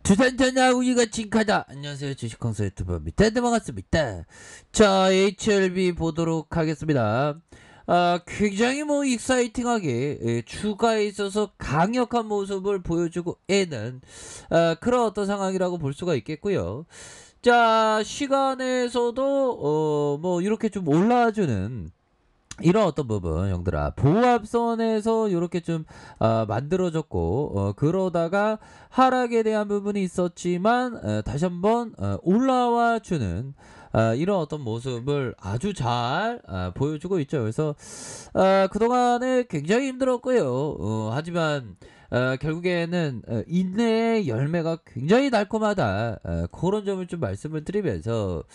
두산전야 우리가 징카다. 안녕하세요, 주식kon서 유튜버입니다. 네, 반갑습니다. 자, HLB 보도록 하겠습니다. 굉장히 익사이팅하게 주가에 있어서 강력한 모습을 보여주고 있는 그런 어떤 상황이라고 볼 수가 있겠고요. 자, 시간에서도 이렇게 좀 올라와주는 이런 어떤 부분 형들아, 보합선에서 이렇게 좀 만들어졌고, 그러다가 하락에 대한 부분이 있었지만 다시 한번 올라와 주는 이런 어떤 모습을 아주 잘 보여주고 있죠. 그래서 그동안에 굉장히 힘들었고요. 하지만 결국에는 인내의 열매가 굉장히 달콤하다, 그런 점을 좀 말씀을 드리면서,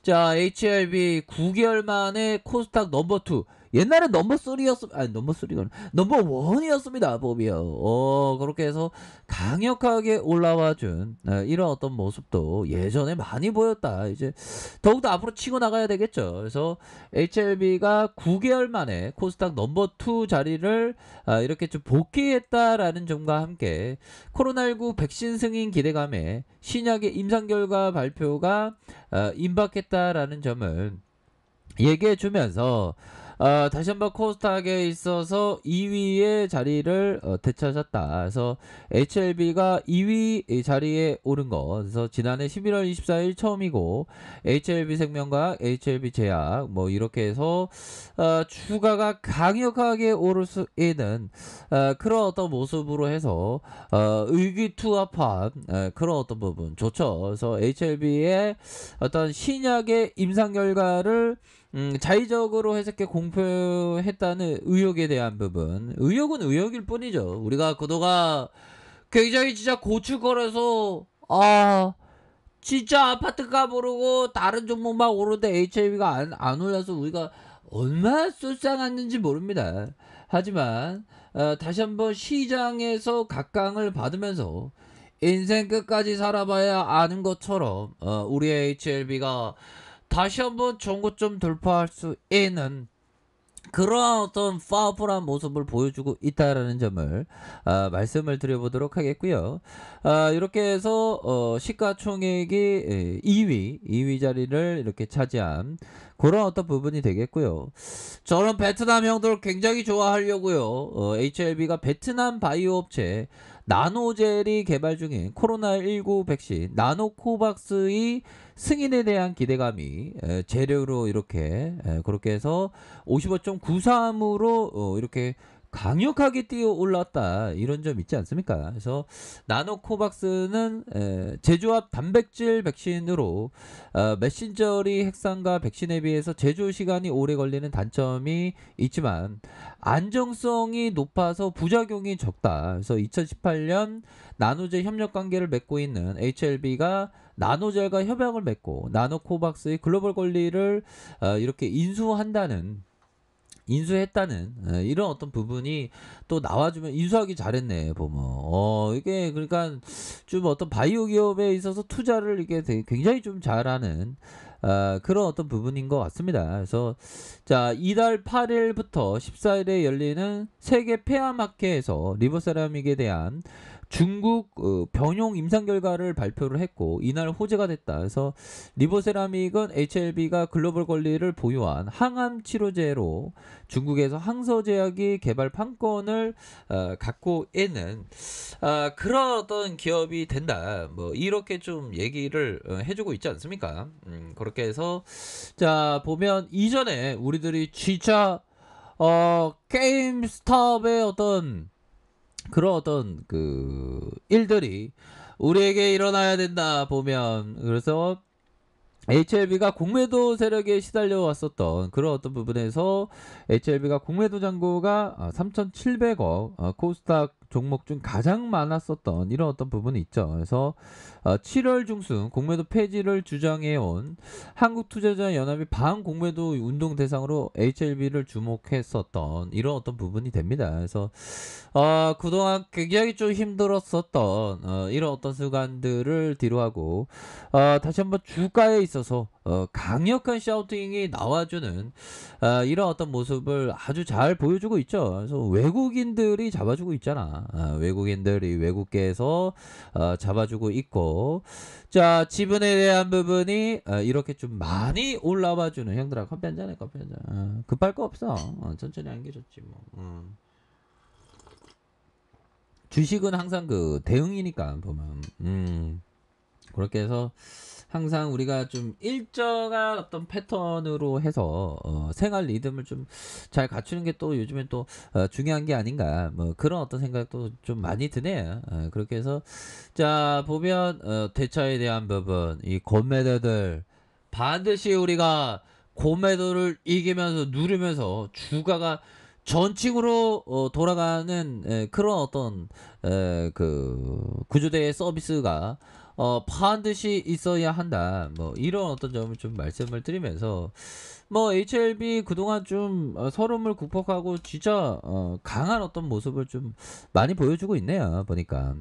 자, HLB 9개월 만에 코스닥 넘버 2, 옛날에 넘버 3였습니다. 아니, 넘버 3가 넘버 1이었습니다. 보면 그렇게 해서 강력하게 올라와 준 이런 어떤 모습도 예전에 많이 보였다. 이제 더욱더 앞으로 치고 나가야 되겠죠. 그래서 HLB가 9개월 만에 코스닥 넘버 2 자리를 이렇게 좀 복귀했다라는 점과 함께 코로나19 백신 승인 기대감에 신약의 임상 결과 발표가 임박했다라는 점을 얘기해 주면서 다시 한번 코스닥에 있어서 2위의 자리를 되찾았다. 그래서 HLB가 2위 자리에 오른 거. 그래서 지난해 11월 24일 처음이고, HLB 생명과 HLB 제약 이렇게 해서 주가가 강력하게 오를 수 있는 그런 어떤 모습으로 해서 의기투합한 그런 어떤 부분 좋죠. 그래서 HLB의 어떤 신약의 임상 결과를 자의적으로 해석해 공표했다는 의혹에 대한 부분, 의혹은 의혹일 뿐이죠. 우리가 그동안 굉장히 진짜 고추거려서 진짜 아파트값 오르고 다른 종목만 오르는데 HLB가 안 올라서 우리가 얼마나 쏠상했는지 모릅니다. 하지만 다시 한번 시장에서 각광을 받으면서 인생 끝까지 살아봐야 아는 것처럼 우리의 HLB가 다시 한번 전고점 돌파할 수 있는 그런 어떤 파워풀한 모습을 보여주고 있다라는 점을 말씀을 드려보도록 하겠고요. 이렇게 해서 시가총액이 2위 자리를 이렇게 차지한 그런 어떤 부분이 되겠고요. 저는 베트남 형들 굉장히 좋아하려고요. HLB가 베트남 바이오 업체 나노젤이 개발 중인 코로나19 백신 나노코박스의 승인에 대한 기대감이 재료로 이렇게 그렇게 해서 55.93으로 이렇게 강력하게 뛰어 올랐다, 이런 점 있지 않습니까? 그래서 나노코박스는 제조합 단백질 백신으로 메신저리 핵산과 백신에 비해서 제조 시간이 오래 걸리는 단점이 있지만 안정성이 높아서 부작용이 적다. 그래서 2018년 나노젤 협력 관계를 맺고 있는 HLB가 나노젤과 협약을 맺고 나노코박스의 글로벌 권리를 이렇게 인수했다는 이런 어떤 부분이 또 나와주면, 인수하기 잘했네 보면. 이게 그러니까 좀 어떤 바이오 기업에 있어서 투자를 이게 굉장히 좀 잘하는 그런 어떤 부분인 것 같습니다. 그래서 자, 이달 8일부터 14일에 열리는 세계 폐암학회에서 리버세라믹에 대한 중국 병용 임상 결과를 발표를 했고, 이날 호재가 됐다. 그래서 리버세라믹은 HLB가 글로벌 권리를 보유한 항암 치료제로 중국에서 항서제약이 개발 판권을 갖고 있는 그런 어떤 기업이 된다, 이렇게 좀 얘기를 해주고 있지 않습니까? 그렇게 해서 자, 보면 이전에 우리들이 진짜 게임스톱의 어떤 그런 어떤 그 일들이 우리에게 일어나야 된다 보면, 그래서 HLB가 공매도 세력에 시달려 왔었던 그런 어떤 부분에서 HLB가 공매도 잔고가 3,700억, 코스닥 종목 중 가장 많았었던 이런 어떤 부분이 있죠. 그래서 7월 중순 공매도 폐지를 주장해온 한국투자자연합이 반공매도 운동 대상으로 HLB를 주목했었던 이런 어떤 부분이 됩니다. 그래서 그동안 굉장히 좀 힘들었었던 이런 어떤 순간들을 뒤로하고 다시 한번 주가에 있어서 강력한 샤우팅이 나와주는 이런 어떤 모습을 아주 잘 보여주고 있죠. 그래서 외국인들이 잡아주고 있잖아. 외국인들이 외국계에서 잡아주고 있고, 자 지분에 대한 부분이 이렇게 좀 많이 올라와주는. 형들아 커피 한잔해. 커피 한잔. 급할 거 없어. 천천히 하는 게 좋지 뭐. 주식은 항상 그 대응이니까 보면 그렇게 해서 항상 우리가 좀 일정한 어떤 패턴으로 해서 생활 리듬을 좀 잘 갖추는 게 또 요즘엔 또 중요한 게 아닌가 뭐 그런 어떤 생각도 좀 많이 드네요. 그렇게 해서 자 보면 대차에 대한 부분 이 골매도들 반드시 우리가 골매도를 이기면서 누르면서 주가가 전칭으로 돌아가는 그런 어떤 그 구조대의 서비스가 반드시 있어야 한다. 뭐 이런 어떤 점을 좀 말씀을 드리면서 뭐 HLB 그동안 좀 서름을 극복하고 진짜 강한 어떤 모습을 좀 많이 보여주고 있네요. 보니까.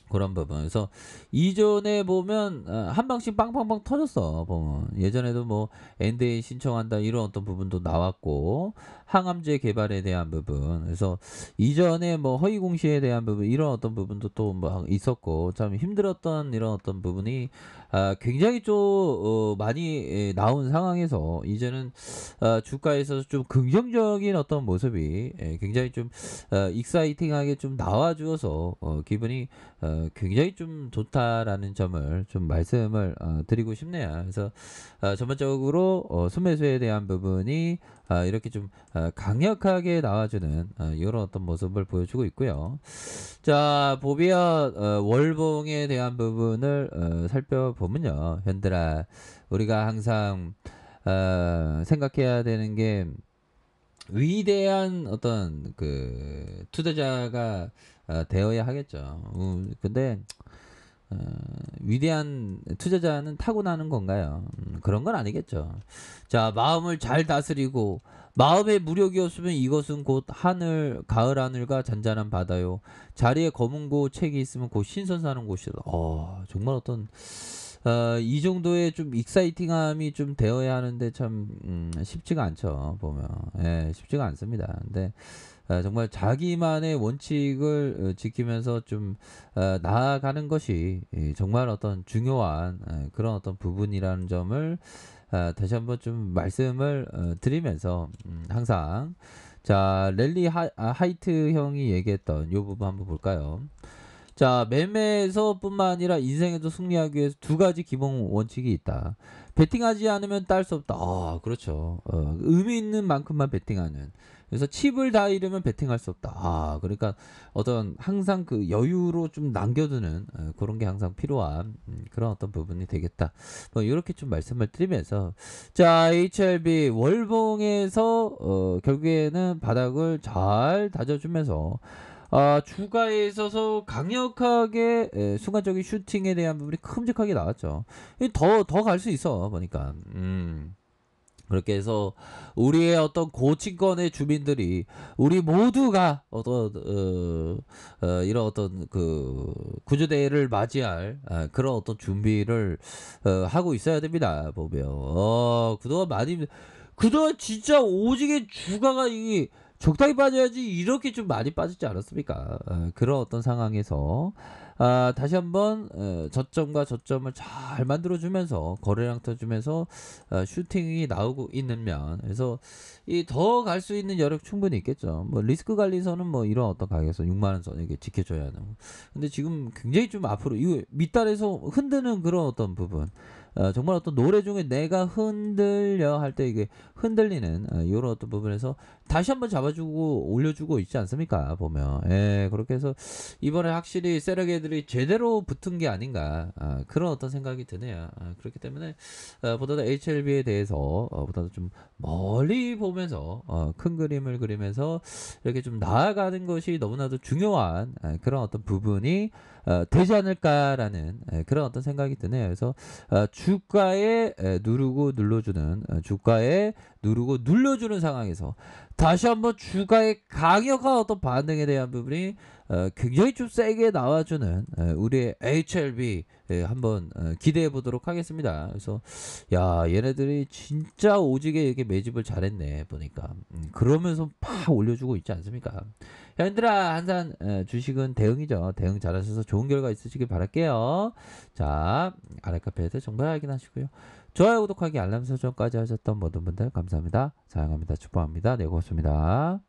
그런 부분에서 이전에 보면 한 방씩 빵빵빵 터졌어. 보면 예전에도 뭐 엔데이 신청한다 이런 어떤 부분도 나왔고 항암제 개발에 대한 부분 그래서 이전에 뭐 허위 공시에 대한 부분 이런 어떤 부분도 또 뭐 있었고 참 힘들었던 이런 어떤 부분이 굉장히 좀 많이 나온 상황에서 이제는 주가에서 좀 긍정적인 어떤 모습이 굉장히 좀 익사이팅하게 좀 나와주어서 기분이 굉장히 좀 좋다라는 점을 좀 말씀을 드리고 싶네요. 그래서 전반적으로 순매수에 대한 부분이 이렇게 좀 강력하게 나와주는 이런 어떤 모습을 보여주고 있고요. 자 보면 월봉에 대한 부분을 살펴보면요. 현들아 우리가 항상 생각해야 되는 게 위대한 어떤 그 투자자가 되어야 하겠죠. 근데 위대한 투자자는 타고나는 건가요? 그런 건 아니겠죠. 자, 마음을 잘 다스리고 마음의 무력이 없으면 이것은 곧 하늘, 가을 하늘과 잔잔한 바다요. 자리에 검은 곳 책이 있으면 곧 신선 사는 곳이다. 정말 어떤 이 정도의 좀 익사이팅함이 좀 되어야 하는데 참 쉽지가 않죠. 보면 쉽지가 않습니다. 근데 정말 자기만의 원칙을 지키면서 좀 나아가는 것이 정말 어떤 중요한 그런 어떤 부분이라는 점을 다시 한번 좀 말씀을 드리면서 항상 자 랠리 하이트 형이 얘기했던 이 부분 한번 볼까요? 자, 매매에서 뿐만 아니라 인생에도 승리하기 위해서 두 가지 기본 원칙이 있다. 베팅하지 않으면 딸 수 없다. 그렇죠. 의미 있는 만큼만 베팅하는. 그래서 칩을 다 잃으면 베팅할 수 없다. 그러니까 어떤 항상 그 여유로 좀 남겨두는 그런 게 항상 필요한 그런 어떤 부분이 되겠다. 뭐 이렇게 좀 말씀을 드리면서 자, HLB 월봉에서 결국에는 바닥을 잘 다져주면서 주가에 있어서 강력하게 순간적인 슈팅에 대한 부분이 큼직하게 나왔죠. 더 갈 수 있어 보니까. 그렇게 해서 우리의 어떤 고층권의 주민들이 우리 모두가 어떤 이런 어떤 그 구조대를 맞이할 그런 어떤 준비를 하고 있어야 됩니다. 보면 그동안 진짜 오지게 주가가 이 적당히 빠져야지 이렇게 좀 많이 빠지지 않았습니까? 그런 어떤 상황에서 다시 한번 저점과 저점을 잘 만들어주면서 거래량 터주면서 슈팅이 나오고 있는 면 그래서 이 더 갈 수 있는 여력 충분히 있겠죠. 뭐 리스크 관리선은 뭐 이런 어떤 가격에서 6만 원 선 이게 지켜줘야 하는. 근데 지금 굉장히 좀 앞으로 이 밑단에서 흔드는 그런 어떤 부분. 정말 어떤 노래 중에 내가 흔들려 할 때 이게 흔들리는 이런 어떤 부분에서 다시 한번 잡아주고 올려주고 있지 않습니까? 보면 그렇게 해서 이번에 확실히 세력애들이 제대로 붙은 게 아닌가 그런 어떤 생각이 드네요. 그렇기 때문에 보다도 HLB에 대해서 보다도 좀 멀리 보면서 큰 그림을 그리면서 이렇게 좀 나아가는 것이 너무나도 중요한 그런 어떤 부분이 되지 않을까라는 그런 어떤 생각이 드네요. 그래서 주가에 누르고 눌러주는 주가에 누르고 눌러주는 상황에서 다시 한번 주가의 강력한 어떤 반등에 대한 부분이 굉장히 좀 세게 나와주는 우리의 HLB 한번 기대해 보도록 하겠습니다. 그래서 야 얘네들이 진짜 오지게 이렇게 매집을 잘했네 보니까 그러면서 팍 올려주고 있지 않습니까? 야, 얘들아 항상 주식은 대응이죠. 대응 잘하셔서 좋은 결과 있으시길 바랄게요. 자 아랫카페에서 정보 확인하시고요. 좋아요 구독하기 알람 설정까지 하셨던 모든 분들 감사합니다. 사랑합니다. 축복합니다. 네 고맙습니다.